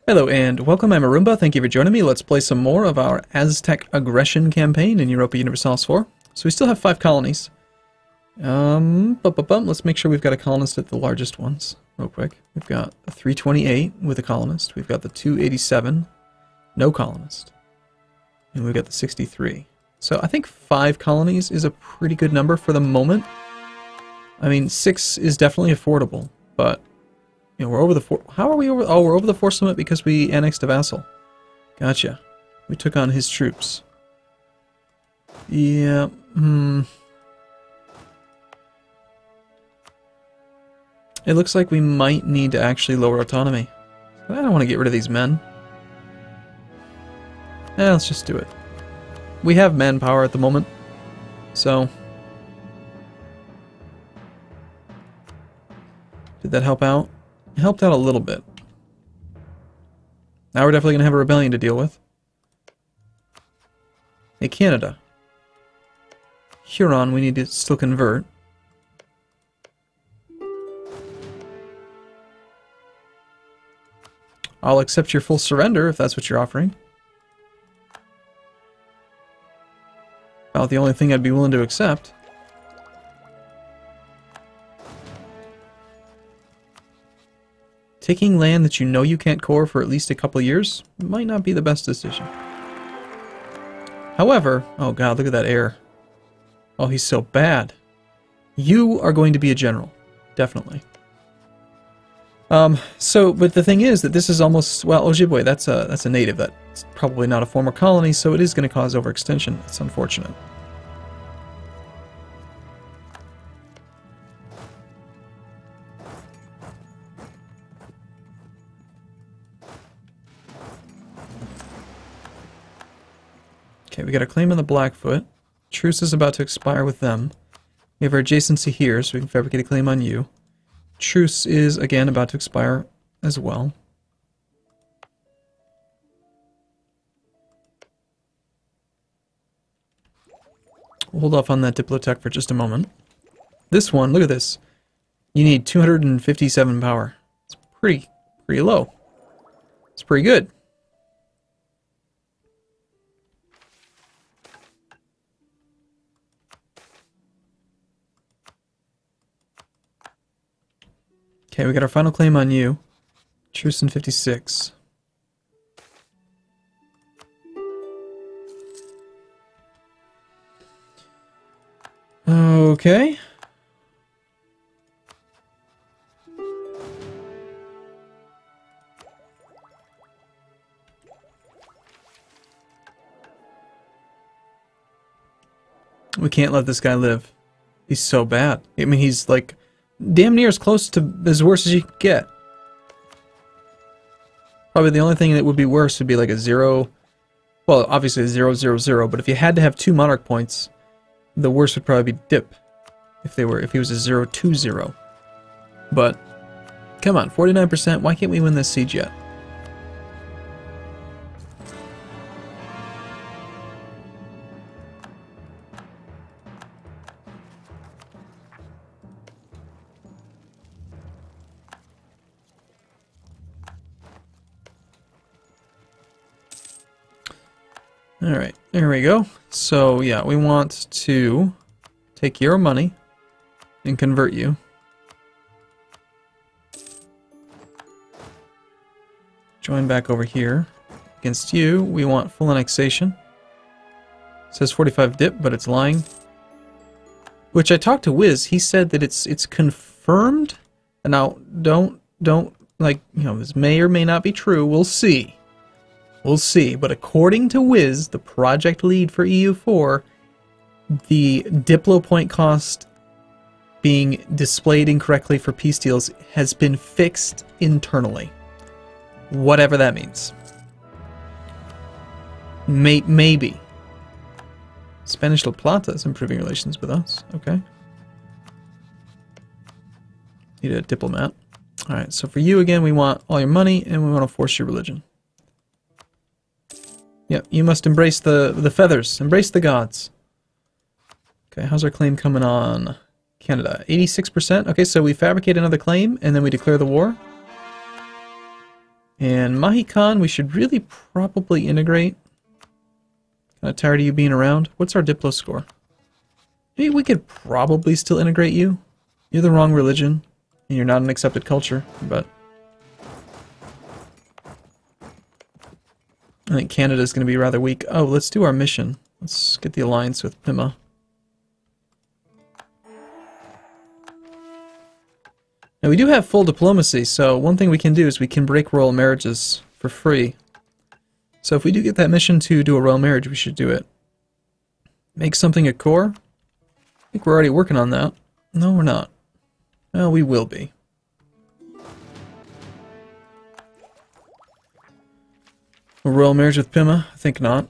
Hello and welcome, I'm Arumba, thank you for joining me. Let's play some more of our Aztec aggression campaign in Europa Universalis IV. So we still have 5 colonies. Let's make sure we've got a colonist at the largest ones, real quick. We've got a 328 with a colonist, we've got the 287, no colonist, and we've got the 63. So I think 5 colonies is a pretty good number for the moment. I mean, 6 is definitely affordable, but you know, we're over the how are we over? Oh, we're over the force limit because we annexed a vassal. Gotcha. We took on his troops. Yeah. It looks like we might need to actually lower autonomy. I don't want to get rid of these men. Let's just do it. We have manpower at the moment, so. Did that help out? It helped out a little bit. Now we're definitely going to have a rebellion to deal with. Hey, Canada. Huron, we need to still convert. I'll accept your full surrender if that's what you're offering. About the only thing I'd be willing to accept. Taking land that you know you can't core for at least a couple years might not be the best decision. However, oh god, look at that heir. Oh, he's so bad. You are going to be a general. Definitely. But the thing is that this is almost, well, Ojibwe, that's a native. That's probably not a former colony, so it is going to cause overextension. It's unfortunate. Okay, we got a claim on the Blackfoot. Truce is about to expire with them. We have our adjacency here, so we can fabricate a claim on you. Truce is, again, about to expire as well. We'll hold off on that Diplotech for just a moment. This one, look at this. You need 257 power. It's pretty low. It's pretty good. Okay, we got our final claim on you. Truce in 56. Okay. We can't let this guy live. He's so bad. I mean, he's like damn near as close to as worse as you could get. Probably the only thing that would be worse would be like a 0. Well, obviously a 0-0-0, but if you had to have 2 monarch points, the worst would probably be Dip. If he was a 0-2-0. But come on, 49%, why can't we win this siege yet? Alright, there we go. So, yeah, we want to take your money and convert you. Join back over here. Against you, we want full annexation. It says 45 dip, but it's lying. Which I talked to Wiz, he said that it's confirmed. And now, don't, like, you know, this may or may not be true, we'll see. We'll see, but according to Wiz, the project lead for EU4, the Diplo point cost being displayed incorrectly for peace deals has been fixed internally. Whatever that means. Maybe. Spanish La Plata is improving relations with us. Okay. Need a diplomat. Alright, so for you again, we want all your money and we want to force your religion. Yep, you must embrace the feathers. Embrace the gods. Okay, how's our claim coming on Canada? 86%? Okay, so we fabricate another claim, and then we declare the war. And Mahikan, we should really probably integrate. Kind of tired of you being around. What's our Diplo score? Maybe we could probably still integrate you. You're the wrong religion, and you're not an accepted culture, but I think Canada's going to be rather weak. Oh, let's do our mission. Let's get the alliance with Pima. Now, we do have full diplomacy, so one thing we can do is we can break royal marriages for free. So if we do get that mission to do a royal marriage, we should do it. Make something a core? I think we're already working on that. No, we're not. Well, we will be. A royal marriage with Pima? I think not.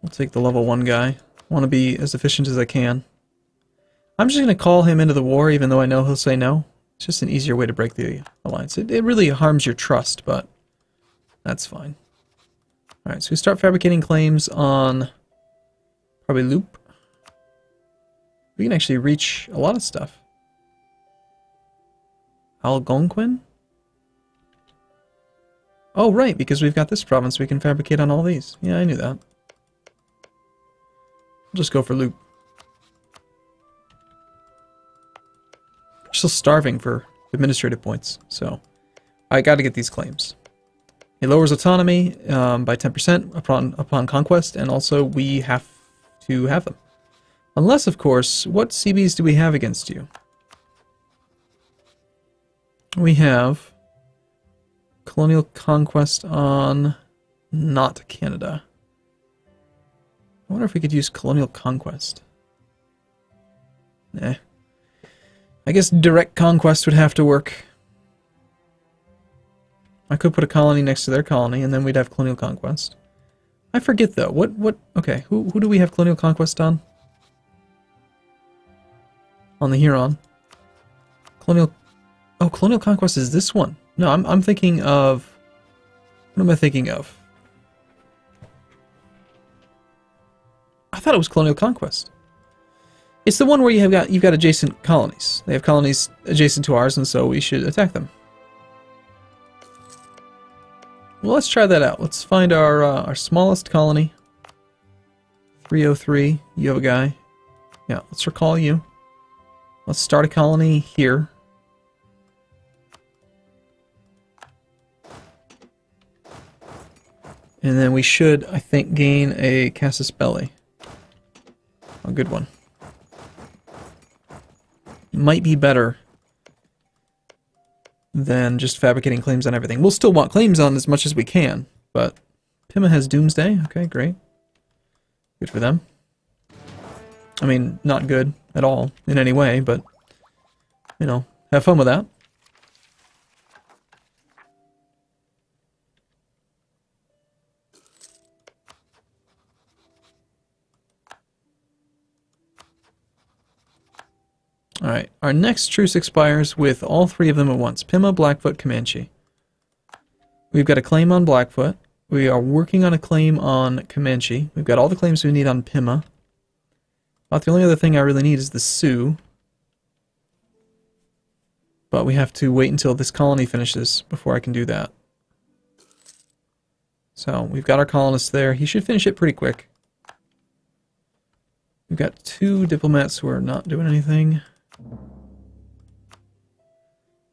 We'll take the level 1 guy. I want to be as efficient as I can. I'm just going to call him into the war, even though I know he'll say no. It's just an easier way to break the alliance. It really harms your trust, but that's fine. Alright, so we start fabricating claims on probably Loop. We can actually reach a lot of stuff. Algonquin? Oh, right, because we've got this province we can fabricate on all these. Yeah, I knew that. We'll just go for Loop. We're still starving for administrative points, so I gotta get these claims. It lowers autonomy by 10% upon conquest, and also we have to have them. Unless, of course, what CBs do we have against you? We have colonial conquest on not Canada. I wonder if we could use colonial conquest. Nah. I guess direct conquest would have to work. I could put a colony next to their colony, and then we'd have colonial conquest. I forget, though. Okay, who do we have colonial conquest on? On the Huron. Colonial conquest is this one. No, I'm thinking of... What am I thinking of? I thought it was colonial conquest. It's the one where you've got adjacent colonies. They have colonies adjacent to ours, and so we should attack them. Well, let's try that out. Let's find our smallest colony. 303. You have a guy. Yeah, let's recall you. Let's start a colony here. And then we should, I think, gain a casus belli. A good one. Might be better than just fabricating claims on everything. We'll still want claims on as much as we can, but Pima has Doomsday. Okay, great. Good for them. I mean, not good at all in any way, but, you know, have fun with that. Alright, our next truce expires with all three of them at once. Pima, Blackfoot, Comanche. We've got a claim on Blackfoot. We are working on a claim on Comanche. We've got all the claims we need on Pima. About the only other thing I really need is the Sioux. But we have to wait until this colony finishes before I can do that. So, we've got our colonist there. He should finish it pretty quick. We've got 2 diplomats who are not doing anything.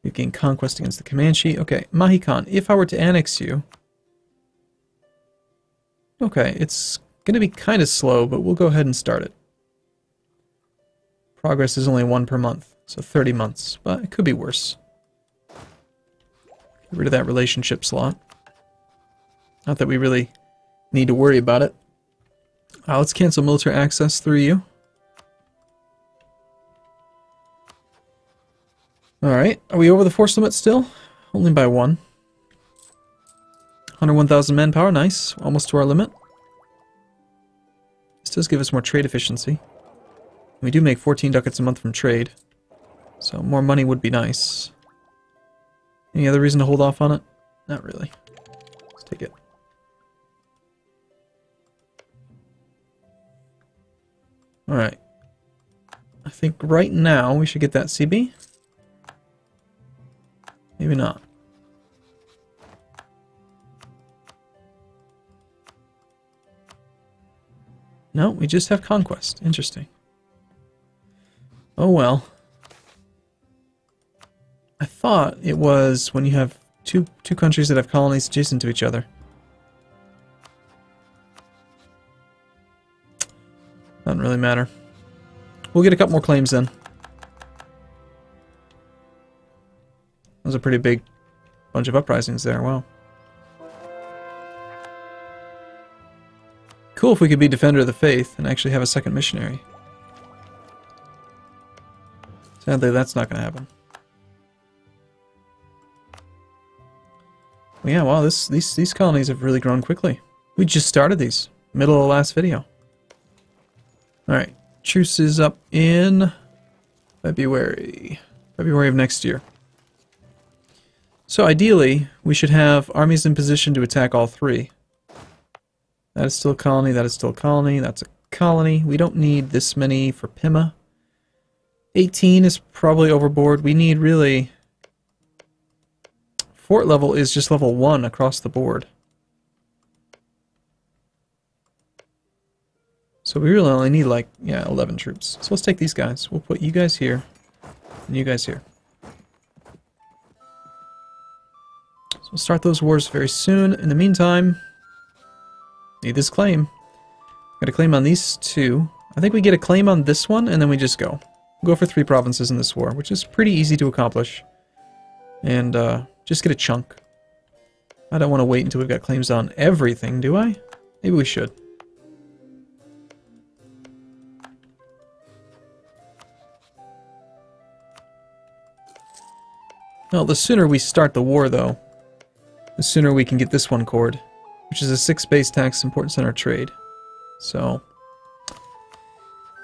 We've gained conquest against the Comanche. Okay, Mahikan, if I were to annex you... Okay, it's going to be kind of slow, but we'll go ahead and start it. Progress is only 1 per month, so 30 months, but it could be worse. Get rid of that relationship slot. Not that we really need to worry about it. Let's cancel military access through you. Alright, are we over the force limit still? Only by 1. 101,000 manpower, nice. Almost to our limit. This does give us more trade efficiency. We do make 14 ducats a month from trade. So more money would be nice. Any other reason to hold off on it? Not really. Let's take it. Alright. I think right now we should get that CB. Maybe not. No, we just have conquest. Interesting. Oh well. I thought it was when you have two countries that have colonies adjacent to each other. Doesn't really matter. We'll get a couple more claims then. That was a pretty big bunch of uprisings there. Wow. Cool if we could be Defender of the Faith and actually have a second missionary. Sadly, that's not going to happen. Well, yeah, wow, these colonies have really grown quickly. We just started these. Middle of the last video. Alright, truce is up in February of next year. So ideally, we should have armies in position to attack all three. That is still a colony, that is still a colony, that's a colony. We don't need this many for Pima. 18 is probably overboard. We need really... Fort level is just level 1 across the board. So we really only need like, yeah, 11 troops. So let's take these guys. We'll put you guys here, and you guys here. So we'll start those wars very soon. In the meantime... Need this claim. Got a claim on these two. I think we get a claim on this one, and then we just go. We'll go for 3 provinces in this war, which is pretty easy to accomplish. And just get a chunk. I don't want to wait until we've got claims on everything, do I? Maybe we should. Well, the sooner we start the war, though, the sooner we can get this one cored. Which is a 6 base tax important center trade. So,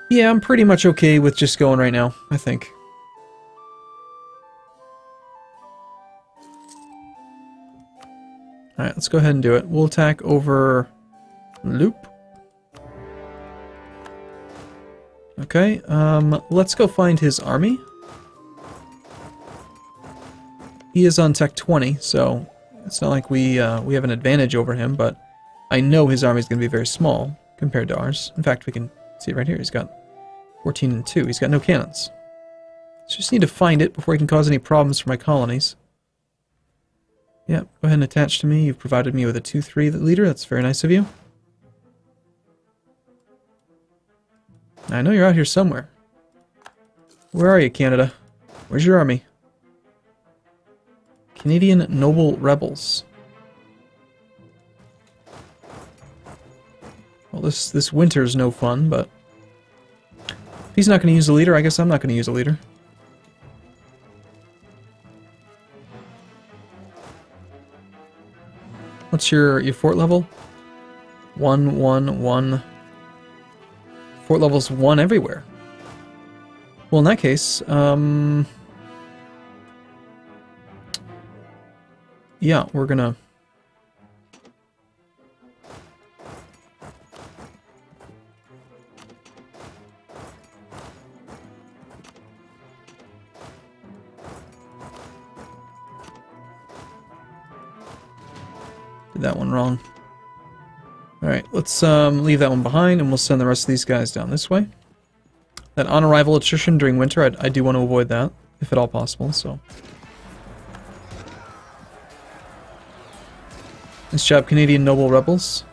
yeah, I'm pretty much okay with just going right now, I think. Alright, let's go ahead and do it. We'll attack over Loop. Okay, let's go find his army. He is on Tech 20, so... It's not like we have an advantage over him, but I know his army is going to be very small compared to ours. In fact, we can see it right here. He's got 14 and 2. He's got no cannons. So just need to find it before he can cause any problems for my colonies. Yeah, go ahead and attach to me. You've provided me with a 2-3 leader. That's very nice of you. I know you're out here somewhere. Where are you, Canada? Where's your army? Canadian Noble Rebels. Well, this winter's no fun, but... If he's not going to use a leader, I guess I'm not going to use a leader. What's your fort level? 1, 1, 1. Fort level's 1 everywhere. Well, in that case, yeah, we're gonna... Did that one wrong. Alright, let's leave that one behind, and we'll send the rest of these guys down this way. That on-arrival attrition during winter, I do want to avoid that, if at all possible, so... Nice job, Canadian Noble Rebels.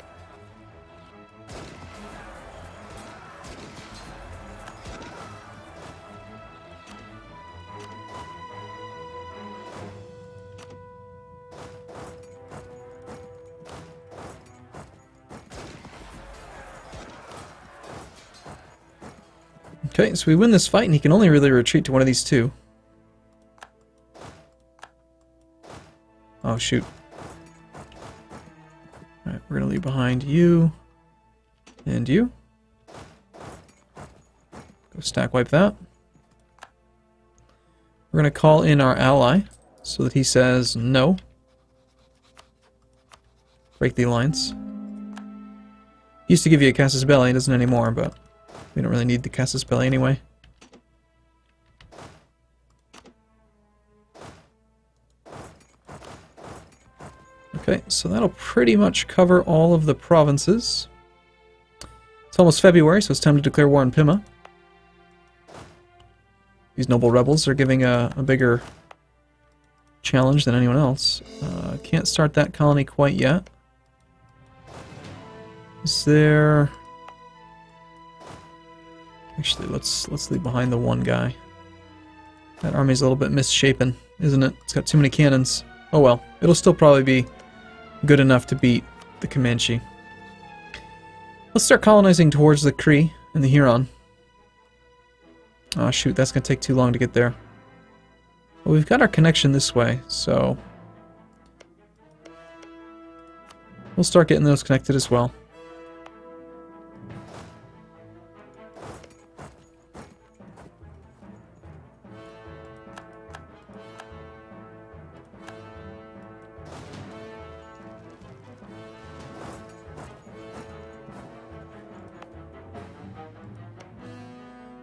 Okay, so we win this fight, and he can only really retreat to one of these two. Oh, shoot. Alright, we're going to leave behind you. And you. Go stack wipe that. We're going to call in our ally, so that he says no. Break the alliance. He used to give you a casus belli, he doesn't anymore, but... we don't really need the casus belli anyway. Okay, so that'll pretty much cover all of the provinces. It's almost February, so it's time to declare war on Pima. These noble rebels are giving a bigger challenge than anyone else. Can't start that colony quite yet. Is there... Actually, let's leave behind the one guy. That army's a little bit misshapen, isn't it? It's got too many cannons. Oh well, it'll still probably be good enough to beat the Comanche. Let's start colonizing towards the Cree and the Huron. Oh shoot, that's going to take too long to get there. Well, we've got our connection this way, so... we'll start getting those connected as well.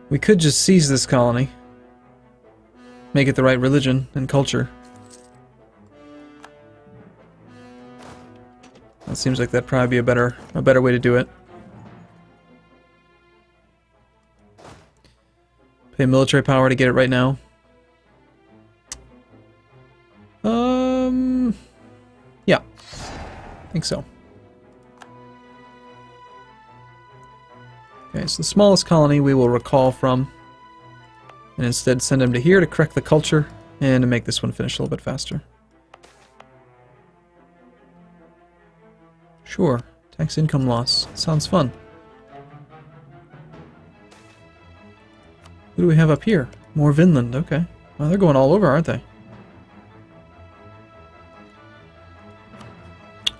We could just seize this colony. Make it the right religion and culture. That seems like that'd probably be a better way to do it. Pay military power to get it right now. Yeah. I think so. Okay, so the smallest colony we will recall from, and instead send him to here to correct the culture, and to make this one finish a little bit faster. Sure, tax income loss. Sounds fun. Who do we have up here? More Vinland, okay. Well, they're going all over, aren't they?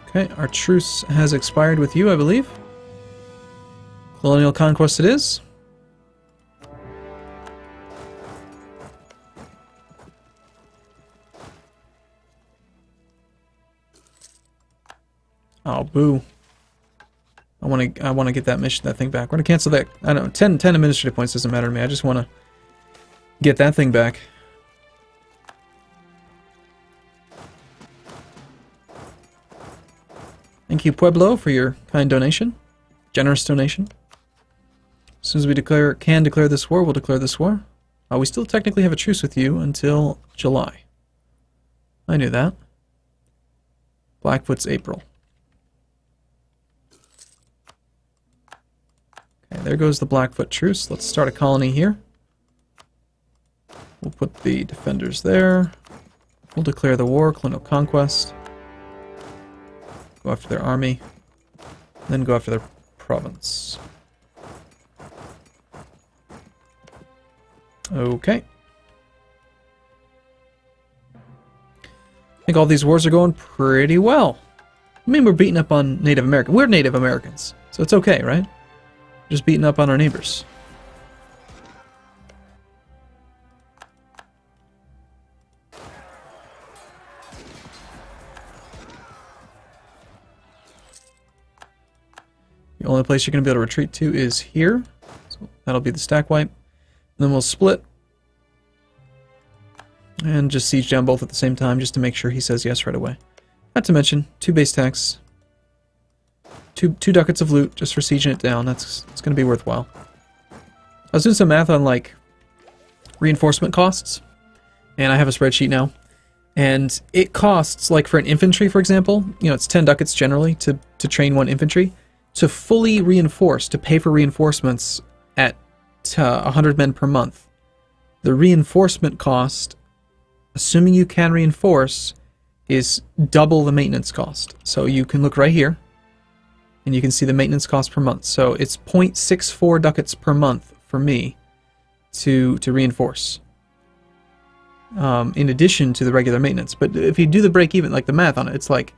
Okay, our truce has expired with you, I believe. Colonial conquest it is. Oh, boo. I want to get that thing back. We're going to cancel that. I don't know, 10 administrative points doesn't matter to me. I just want to get that thing back. Thank you, Pueblo, for your kind donation. Generous donation. As soon as we can declare this war, we'll declare this war. We still technically have a truce with you until July. I knew that. Blackfoot's April. Okay, there goes the Blackfoot truce. Let's start a colony here. We'll put the defenders there. We'll declare the war, colonial conquest. Go after their army. Then go after their province. Okay. I think all these wars are going pretty well. I mean, we're beating up on Native Americans. We're Native Americans, so it's okay, right? Just beating up on our neighbors. The only place you're going to be able to retreat to is here. So that'll be the stack wipe. Then we'll split. And just siege down both at the same time just to make sure he says yes right away. Not to mention, 2 base tax. 2 ducats of loot just for sieging it down. It's going to be worthwhile. I was doing some math on like reinforcement costs. And I have a spreadsheet now. And it costs, like for an infantry, for example, you know, it's 10 ducats generally to train 1 infantry. To fully reinforce, to pay for reinforcements at 100 men per month, the reinforcement cost, assuming you can reinforce, is double the maintenance cost. So you can look right here, and you can see the maintenance cost per month. So it's 0.64 ducats per month for me to reinforce, in addition to the regular maintenance. But if you do the break even, like the math on it, it's like,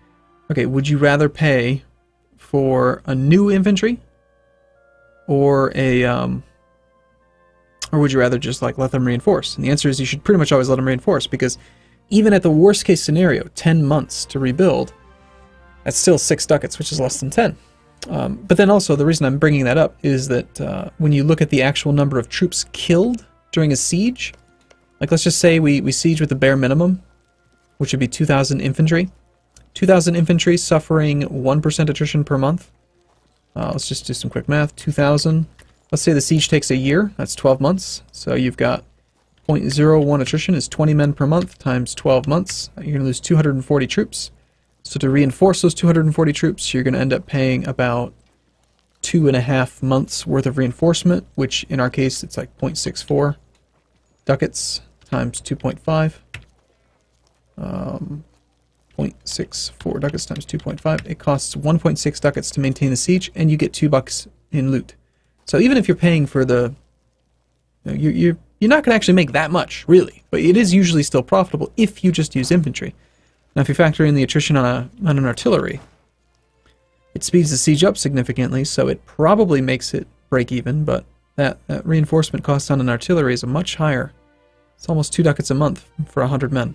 okay, would you rather pay for a new infantry, or a or would you rather just like let them reinforce? And the answer is you should pretty much always let them reinforce, because even at the worst case scenario, 10 months to rebuild, that's still 6 ducats, which is less than 10. But then also the reason I'm bringing that up is that when you look at the actual number of troops killed during a siege, like let's just say we siege with the bare minimum, which would be 2,000 infantry. 2,000 infantry suffering 1% attrition per month. Let's just do some quick math. 2,000. Let's say the siege takes a year. That's 12 months. So you've got 0.01 attrition is 20 men per month times 12 months. You're going to lose 240 troops. So to reinforce those 240 troops, you're going to end up paying about 2.5 months worth of reinforcement, which in our case, it's like 0.64 ducats times 2.5. 0.64 ducats times 2.5. It costs 1.6 ducats to maintain the siege, and you get $2 in loot. So even if you're paying for the... You're not going to actually make that much, really. But it is usually still profitable if you just use infantry. Now if you factor in the attrition on an artillery, it speeds the siege up significantly, so it probably makes it break even, but that reinforcement cost on an artillery is much higher. It's almost 2 ducats a month for 100 men.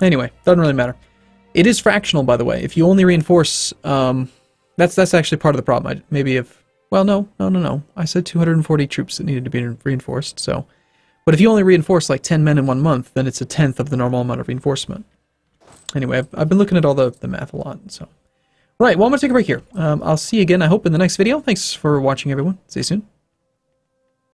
Anyway, doesn't really matter. It is fractional, by the way. If you only reinforce, that's actually part of the problem. Well, no. I said 240 troops that needed to be reinforced, so... But if you only reinforce like 10 men in 1 month, then it's a tenth of the normal amount of reinforcement. Anyway, I've been looking at all the math a lot, so... Right, well, I'm going to take a break here. I'll see you again, I hope, in the next video. Thanks for watching, everyone. See you soon.